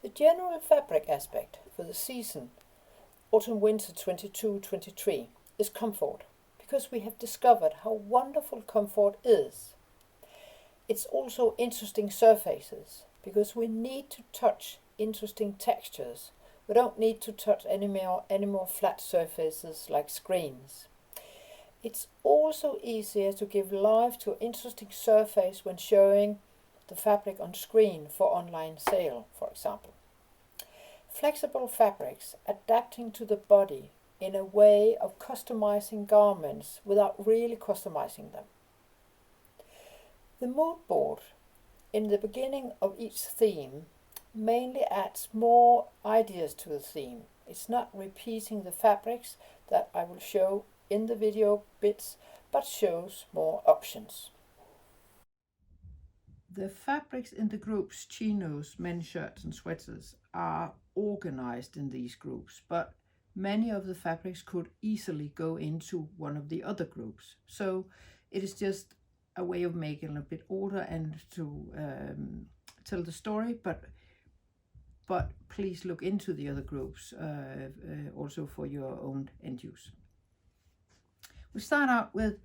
The general fabric aspect for the season autumn-winter 22-23 is comfort, because we have discovered how wonderful comfort is. It's also interesting surfaces, because we need to touch interesting textures. We don't need to touch any more flat surfaces like screens. It's also easier to give life to an interesting surface when showing the fabric on screen for online sale, for example. Flexible fabrics adapting to the body in a way of customizing garments without really customizing them. The mood board in the beginning of each theme mainly adds more ideas to the theme. It's not repeating the fabrics that I will show in the video bits, but shows more options. The fabrics in the groups chinos, men's shirts and sweaters are organized in these groups, but many of the fabrics could easily go into one of the other groups. So it is just a way of making a bit order and to tell the story, but please look into the other groups also for your own end use. We start out with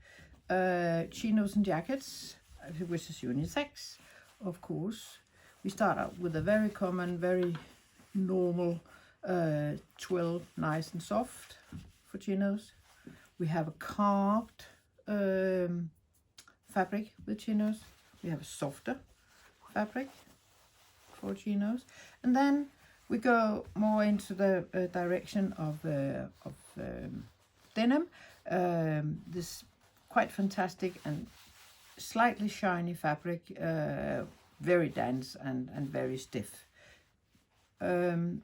chinos and jackets, which is unisex, of course. We start out with a very common, very normal twill, nice and soft for chinos. We have a carved fabric with chinos. We have a softer fabric for chinos, and then we go more into the direction of denim. This quite fantastic and slightly shiny fabric, very dense and very stiff. And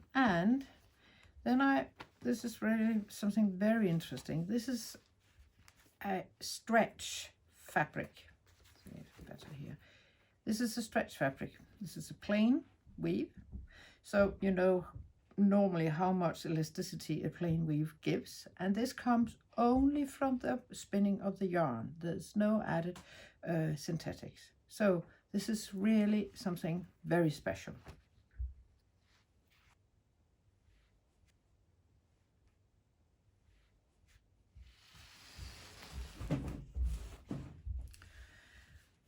then this is really something very interesting. This is a stretch fabric. Better here. This is a stretch fabric. This is a plain weave. So you know normally how much elasticity a plain weave gives, and this comes only from the spinning of the yarn. There's no added synthetics. So this is really something very special.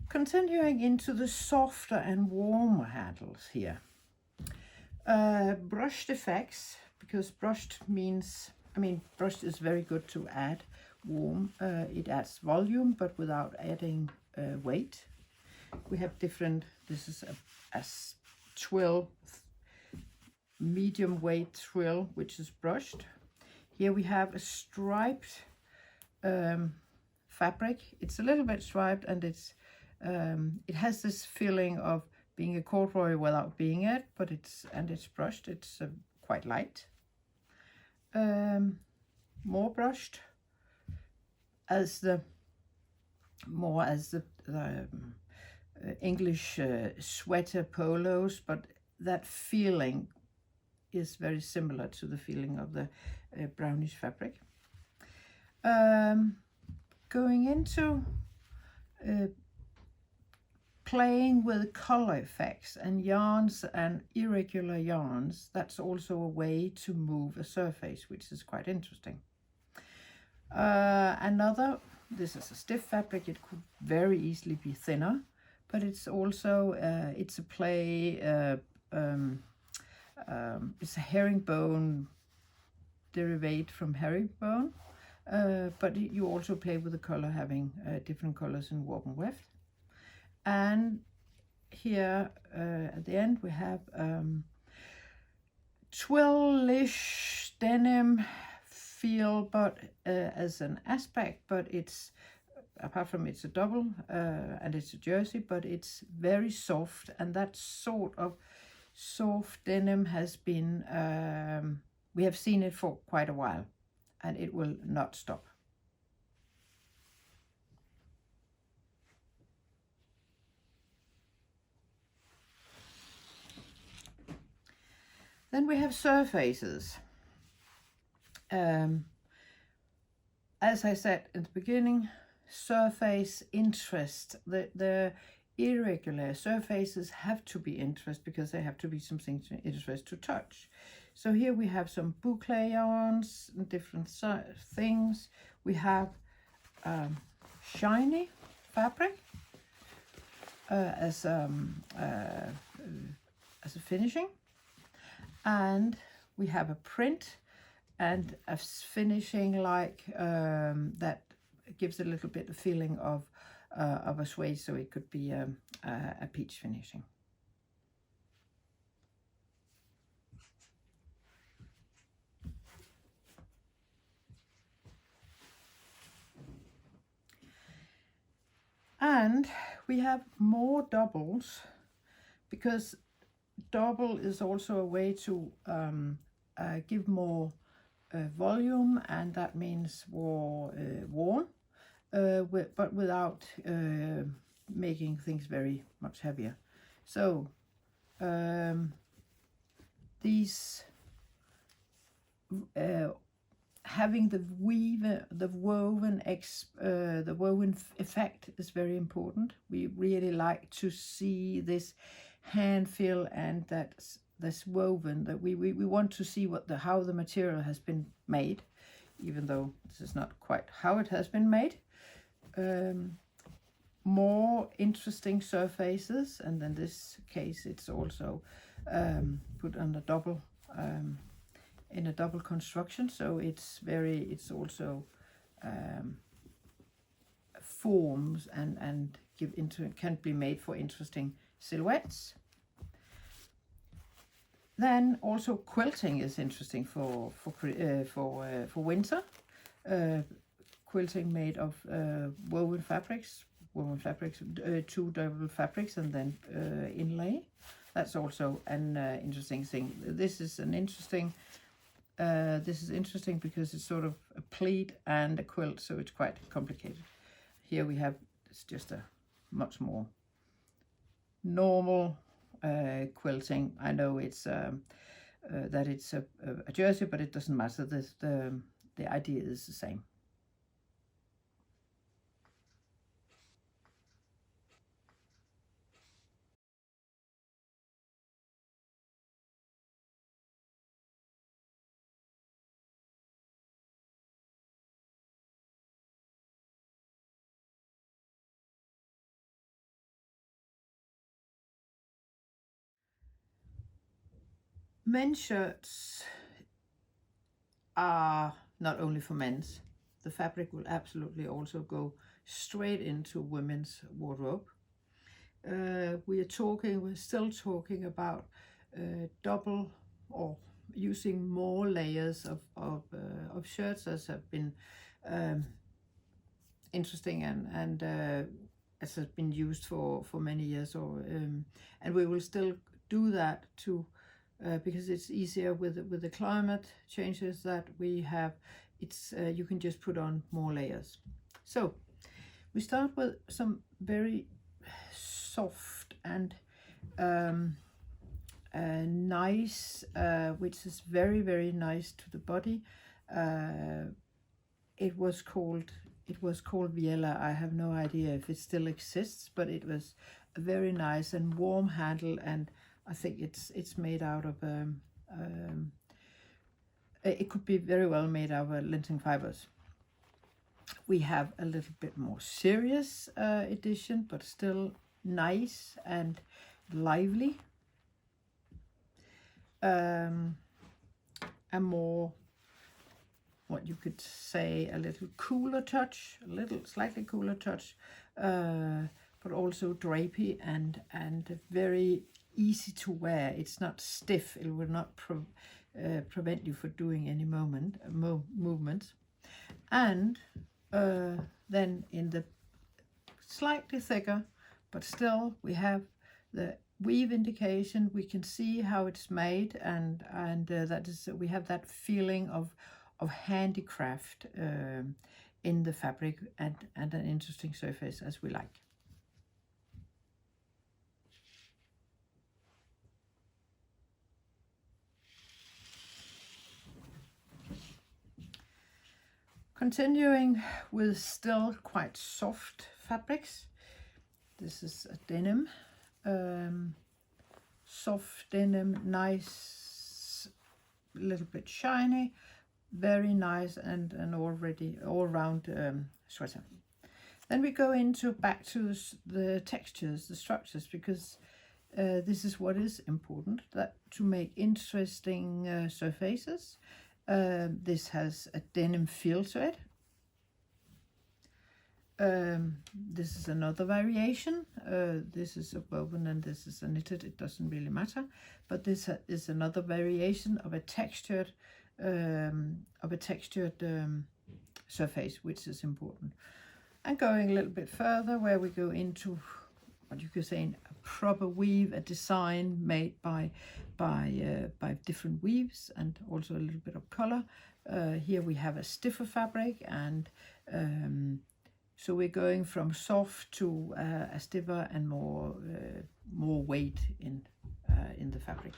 Continuing into the softer and warmer handles here. Brushed effects, because brushed means, brushed is very good to add warm. It adds volume, but without adding weight. We have different, this is a twill, medium weight twill, which is brushed. Here we have a striped fabric. It's a little bit striped, and it has this feeling of being a corduroy without being it, but it's brushed. It's quite light. More brushed as the English sweater polos, but that feeling is very similar to the feeling of the brownish fabric. Going into playing with color effects and yarns and irregular yarns, that's also a way to move a surface, which is quite interesting. This is a stiff fabric. It could very easily be thinner, but it's also it's a play. It's a herringbone derivate from herringbone, but you also play with the color, having different colors in warp and weft. And here at the end we have twillish denim feel, but as an aspect, but it's, apart from it's a double and it's a jersey, but it's very soft, and that sort of soft denim has been, we have seen it for quite a while, and it will not stop. Then we have surfaces. As I said at the beginning, surface interest. The irregular surfaces have to be interest because they have to be something to interest to touch. So here we have some bouclé-ons and different things. We have shiny fabric as a finishing, and we have a print and a finishing like that gives a little bit of feeling of a suede, so it could be a peach finishing. And we have more doubles, because double is also a way to give more volume, and that means more worn, but without making things very much heavier. So these having the woven effect is very important. We really like to see this hand feel and this woven, that we want to see how the material has been made, even though this is not quite how it has been made. More interesting surfaces, and in this case it's also put on a double in a double construction, so it's also forms and can be made for interesting silhouettes. Then also quilting is interesting for winter. Quilting made of woven fabrics, two double fabrics, and then inlay. That's also an interesting thing. This is interesting because it's sort of a pleat and a quilt, so it's quite complicated. Here we have, it's just a much more normal quilting. I know it's that it's a jersey, but it doesn't matter. The idea is the same. Men's shirts are not only for men's. The fabric will absolutely also go straight into women's wardrobe. We're still talking about double or using more layers of shirts, as have been interesting and as has been used for many years, and we will still do that too. Because it's easier with the climate changes that we have. It's you can just put on more layers. So we start with some very soft and nice, which is very, very nice to the body. It was called Viella. I have no idea if it still exists, but it was a very nice and warm handle, and I think it's made out of it could be very well made out of lenten fibers. We have a little bit more serious edition, but still nice and lively. A more, what you could say, a little cooler touch, slightly cooler touch, but also drapey and very easy to wear. It's not stiff. It will not prevent you from doing any movements. And then in the slightly thicker, but still we have the weave indication. We can see how it's made, and that is, we have that feeling of handicraft in the fabric, and an interesting surface as we like. Continuing with still quite soft fabrics, This is a denim, soft denim, nice, a little bit shiny, very nice, and an already all-round sweater. Then we go into back to the textures, the structures, because this is what is important, that to make interesting surfaces. This has a denim feel to it. This is another variation. This is a woven and this is a knitted. It doesn't really matter, but this is another variation of a textured surface, which is important. And going a little bit further, where we go into what you could say a proper weave, a design made by different weaves and also a little bit of color. Here we have a stiffer fabric, and so we're going from soft to a stiffer and more weight in the fabric.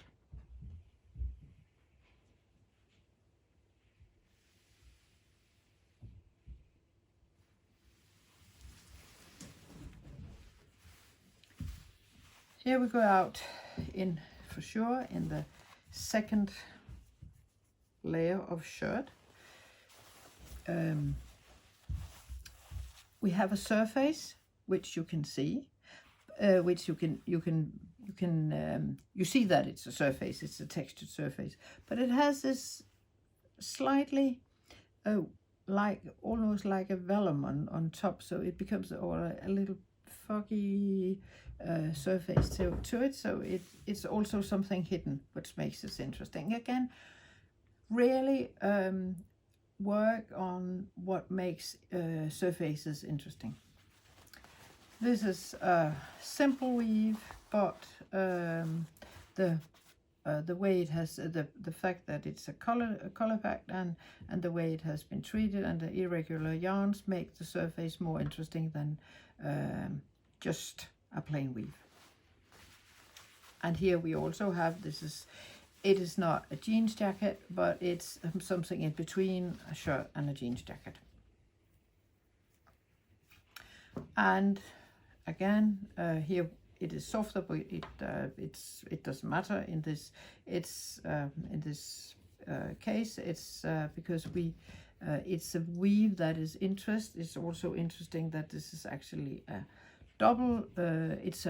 Here we go out for sure in the second layer of shirt. We have a surface which you can see, which you see that it's a surface, it's a textured surface, but it has this slightly almost like a vellum on top, so it becomes a little foggy surface to it, so it's also something hidden, which makes it interesting. Again, really work on what makes surfaces interesting. This is a simple weave, but the way it has the fact that it's a color packed and the way it has been treated and the irregular yarns make the surface more interesting than just a plain weave. And here we also have, it is not a jeans jacket, but it's something in between a shirt and a jeans jacket. And again, here it is softer, but it doesn't matter in this. In this case, it's because it's a weave that is interest. It's also interesting that this is actually a double. It's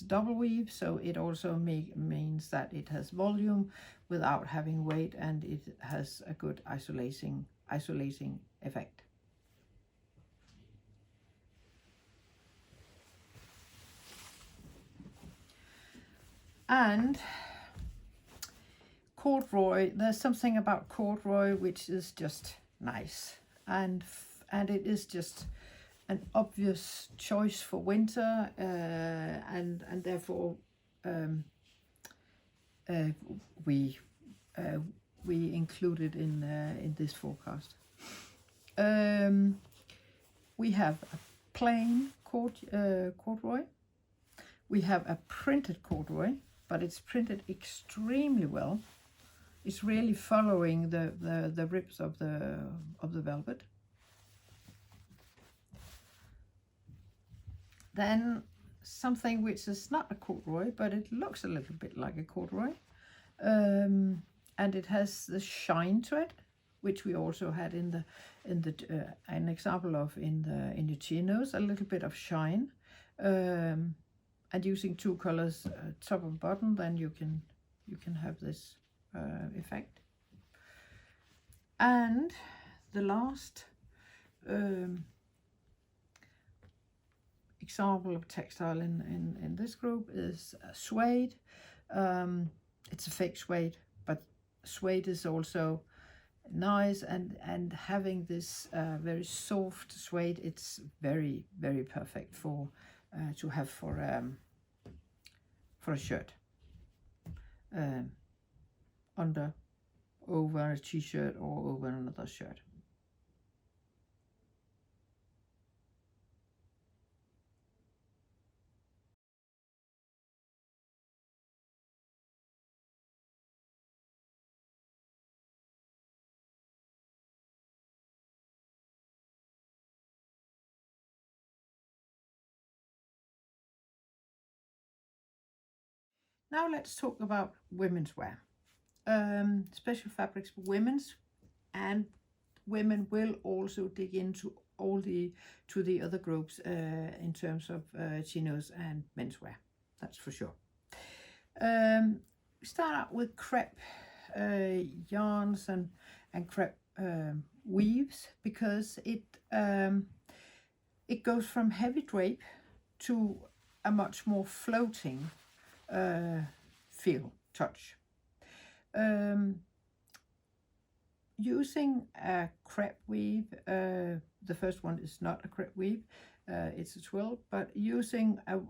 a double weave, so it also means that it has volume without having weight, and it has a good isolating effect. And corduroy, there's something about corduroy which is just nice, and it is just an obvious choice for winter, and therefore we include it in this forecast. We have a plain corduroy. We have a printed corduroy, but it's printed extremely well. It's really following the ribs of the velvet. Then something which is not a corduroy, but it looks a little bit like a corduroy, and it has the shine to it, which we also had in an example of in the chinos, a little bit of shine, and using two colors, top and bottom, then you can have this effect. And the last example of textile in this group is suede. It's a fake suede, but suede is also nice, and having this very soft suede, it's very, very perfect for to have for a shirt, over a t-shirt or over another shirt. Now let's talk about women's wear. Special fabrics for women's, and women will also dig into the other groups in terms of chinos and menswear. That's for sure. We start out with crepe yarns and crepe weaves, because it goes from heavy drape to a much more floating touch. Using a crepe weave, the first one is not a crepe weave, it's a twill, but using a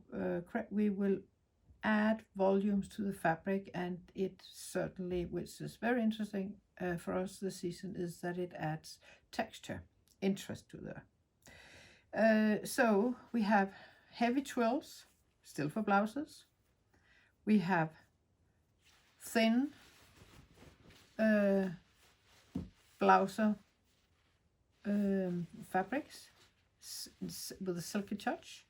crepe weave will add volumes to the fabric, and it certainly, which is very interesting for us this season, is that it adds texture, interest to the. So we have heavy twills, still for blouses. We have thin blouser fabrics with a silky touch.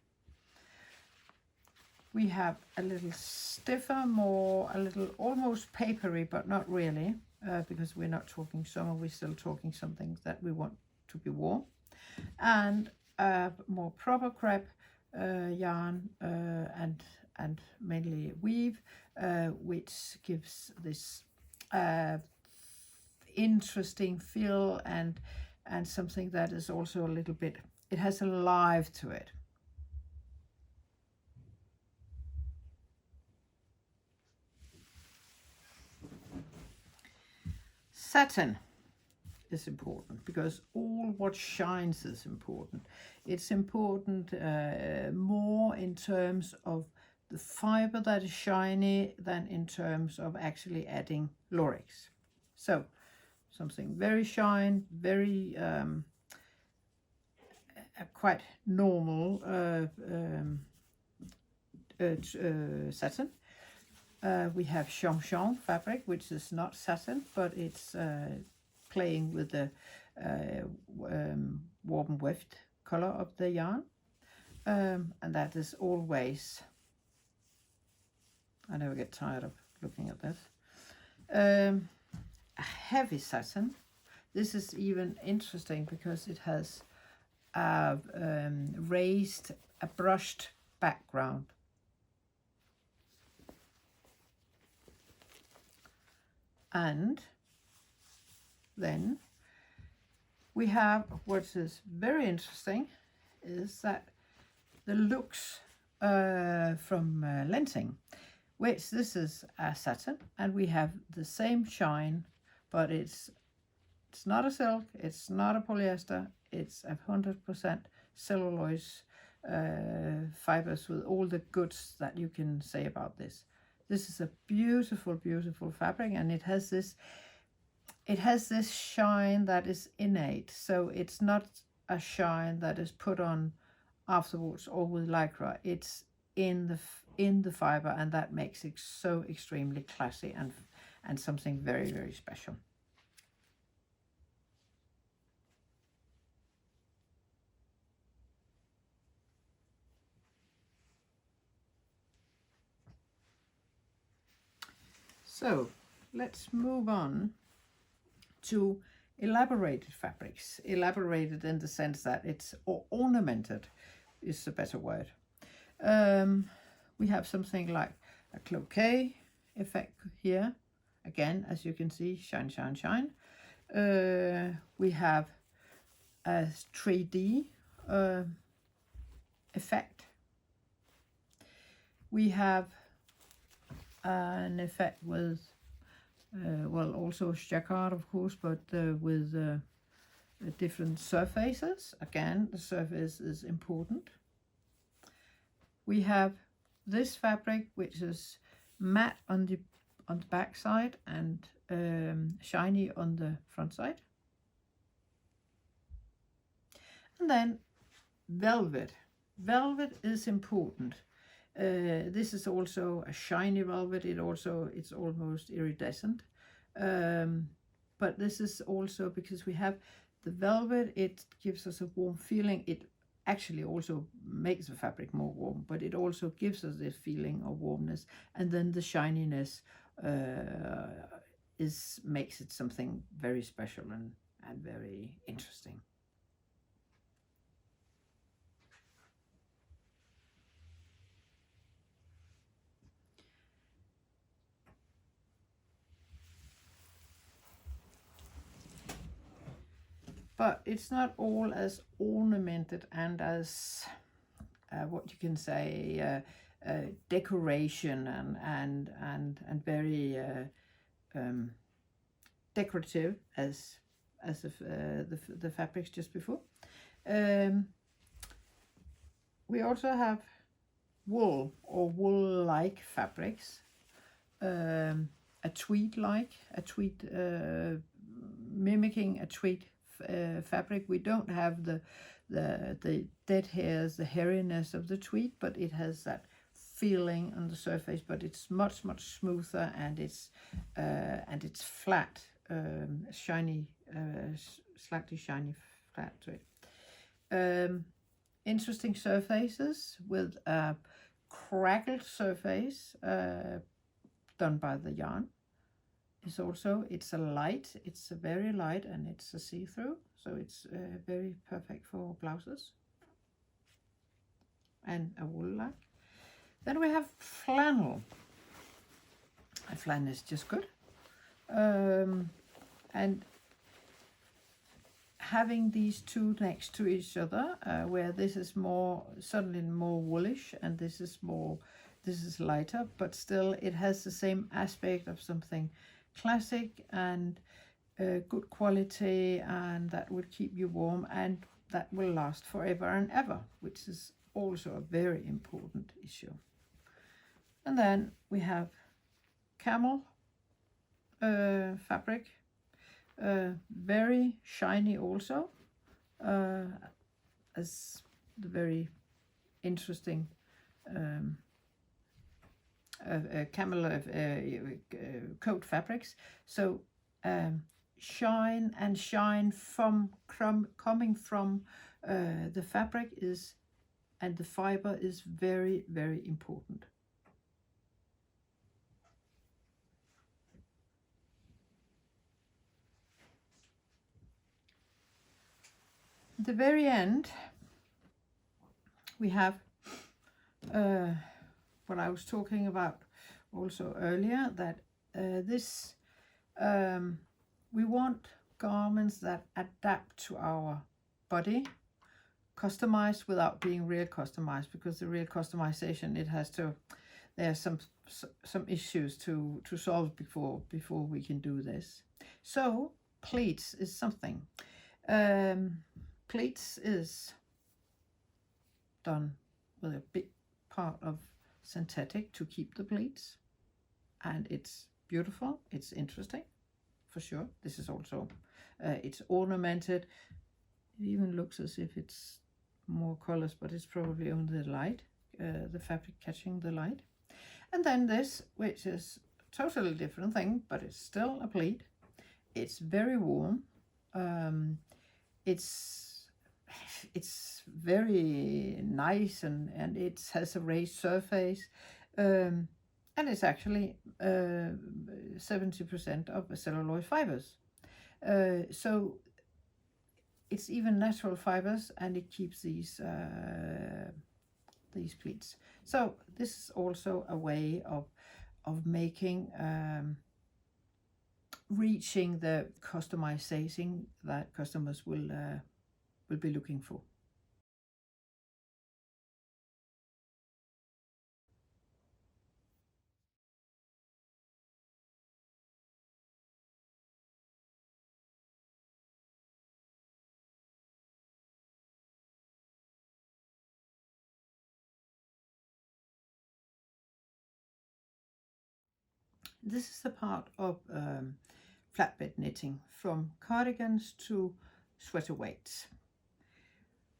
We have a little stiffer, a little almost papery, but not really, because we're not talking summer, we're still talking something that we want to be warm. And a more proper crepe yarn and mainly weave, which gives this interesting feel and something that is also a little bit, it has a life to it. Satin is important, because all what shines is important. It's important more in terms of the fiber that is shiny than in terms of actually adding Lorex. So something very shine, very quite normal satin. We have chanson fabric, which is not satin, but it's playing with the warm weft color of the yarn, and that is always, I never get tired of looking at this. A heavy satin. This is even interesting because it has a brushed background. And then we have, what is very interesting, is that the looks from Lensing, which this is a satin, and we have the same shine, but it's not a silk, it's not a polyester, it's 100% cellulose fibers, with all the goods that you can say about this. This is a beautiful, beautiful fabric, and it has this shine that is innate. So it's not a shine that is put on afterwards or with lycra. It's in the fiber, and that makes it so extremely classy and something very, very special. So let's move on to elaborated fabrics. Elaborated in the sense that it's ornamented is a better word. We have something like a cloquet effect here. Again, as you can see, shine, shine, shine. We have a 3D effect. We have an effect with, well, also jacquard, of course, but with different surfaces. Again, the surface is important. We have this fabric, which is matte on the back side and shiny on the front side. And then velvet. Velvet is important. This is also a shiny velvet. It's almost iridescent. But this is also because we have the velvet, it gives us a warm feeling. It actually also makes the fabric more warm, but it also gives us this feeling of warmness, and then the shininess makes it something very special and very interesting. But it's not all as ornamented and as what you can say decoration and very decorative as the fabrics just before. We also have wool or wool-like fabrics, a tweed mimicking a tweed fabric. We don't have the dead hairs, the hairiness of the tweed, but it has that feeling on the surface, but it's much smoother, and it's flat, shiny, slightly shiny, flat to it. Interesting surfaces with a crackled surface done by the yarn. It's a very light, and it's a see-through, so it's very perfect for blouses and a wool-like. Then we have flannel. And flannel is just good. And having these two next to each other, where this is suddenly more woolish, and this is lighter, but still it has the same aspect of something classic and good quality, and that will keep you warm, and that will last forever and ever, which is also a very important issue. And then we have camel fabric, very shiny also, as the very interesting camel coat fabrics. So shine from coming from the fabric and the fiber is very important. At the very end, we have what I was talking about also earlier, that we want garments that adapt to our body, customized without being real customized, because the real customization, there are some issues to solve before we can do this. So pleats is something. Pleats is done with a big part of synthetic to keep the pleats, and it's beautiful, it's interesting for sure. This is also it's ornamented. It even looks as if it's more colors, but it's probably only the light, the fabric catching the light. And then this, which is a totally different thing, but it's still a pleat. It's very warm. It's very nice, and it has a raised surface, and it's actually 70% of celluloid fibers. So it's even natural fibers, and it keeps these pleats. So this is also a way of making reaching the customization that customers will be looking for. This is the part of flatbed knitting, from cardigans to sweater weights.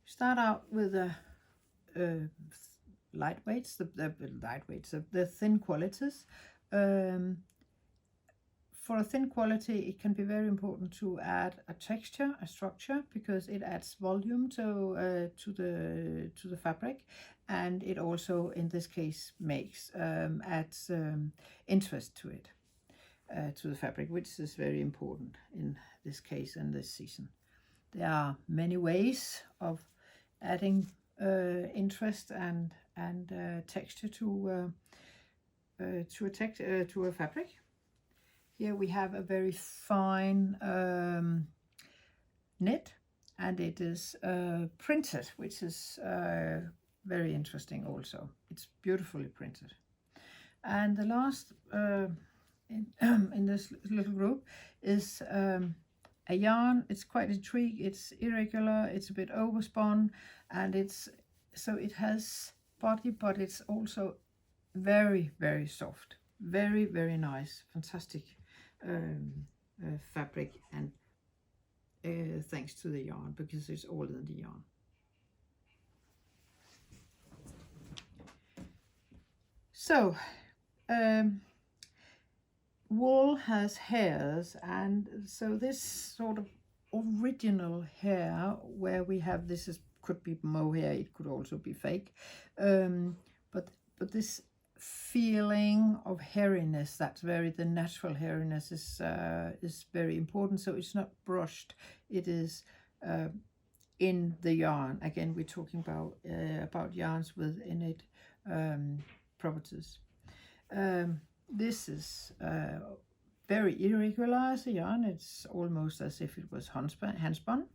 Start out with the lightweights, the thin qualities. for a thin quality, it can be very important to add a texture, a structure, because it adds volume to the fabric, and it also, in this case, adds interest to it, to the fabric, which is very important in this case and this season. There are many ways of adding interest and texture to a fabric. Here we have a very fine knit, and it is printed, which is very interesting also. It's beautifully printed. And the last in this little group is a yarn. It's quite intriguing. It's irregular, it's a bit overspun, and it has body, but it's also very, very soft, very, very nice, fantastic fabric, and thanks to the yarn, because it's all in the yarn. So wool has hairs, and so this sort of original hair where we have could be mohair, it could also be fake, but this feeling of hairiness, the natural hairiness is very important. So it's not brushed, it is in the yarn. Again, we're talking about yarns with innate properties. This is very irregular as a yarn. It's almost as if it was handspun.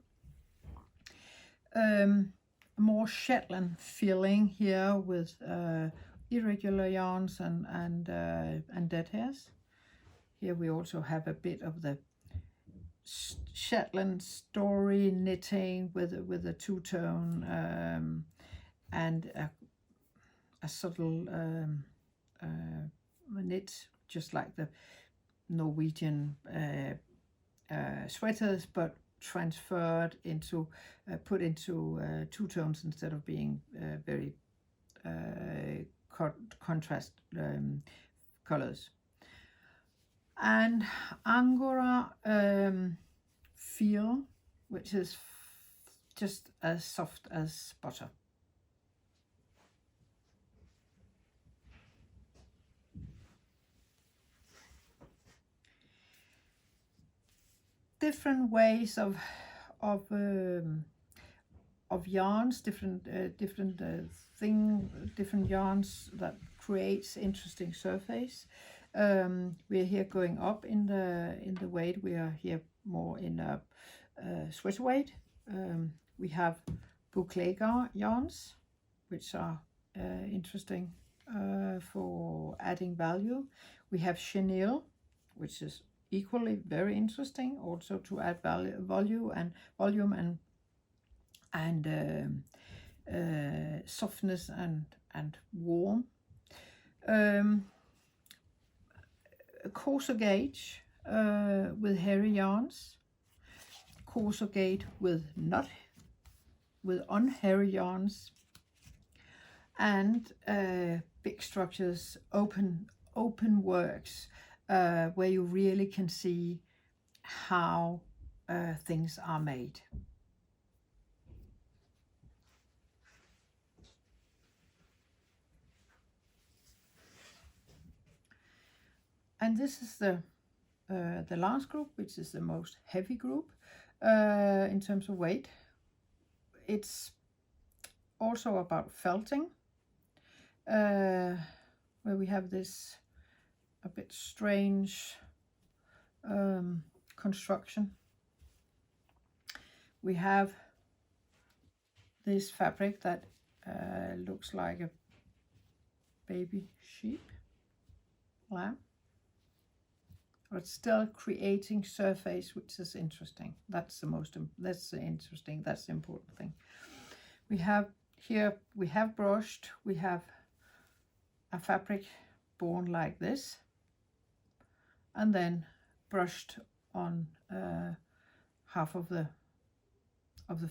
More Shetland feeling here with irregular yarns and dead hairs. Here we also have a bit of the Shetland story knitting with a two-tone and a subtle knit, just like the Norwegian sweaters, but transferred into put into two tones instead of being very contrast colors. And Angora feel, which is just as soft as butter. Different ways of yarns, different yarns that creates interesting surface. We are here going up in the weight. We are here more in a sweater weight. We have boucle yarns, which are interesting for adding value. We have chenille, which is equally very interesting, also to add volume and softness and warm. Coarser gauge with hairy yarns, coarser gauge with unhairy yarns, and big structures, open works, where you really can see how things are made. And this is the last group, which is the most heavy group in terms of weight. It's also about felting, where we have this a bit strange construction. We have this fabric that looks like a baby sheep, lamb, but still creating surface, which is interesting. That's the important thing. We have brushed, we have a fabric born like this, and then brushed on half of the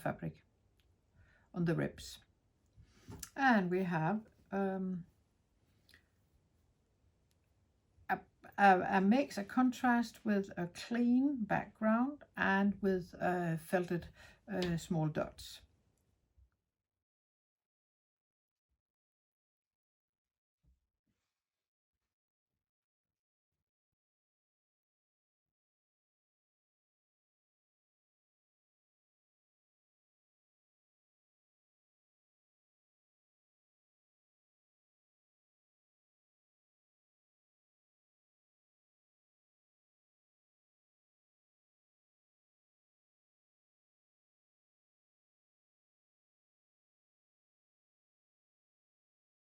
fabric on the ribs. And we have a mix, a contrast with a clean background and with felted small dots.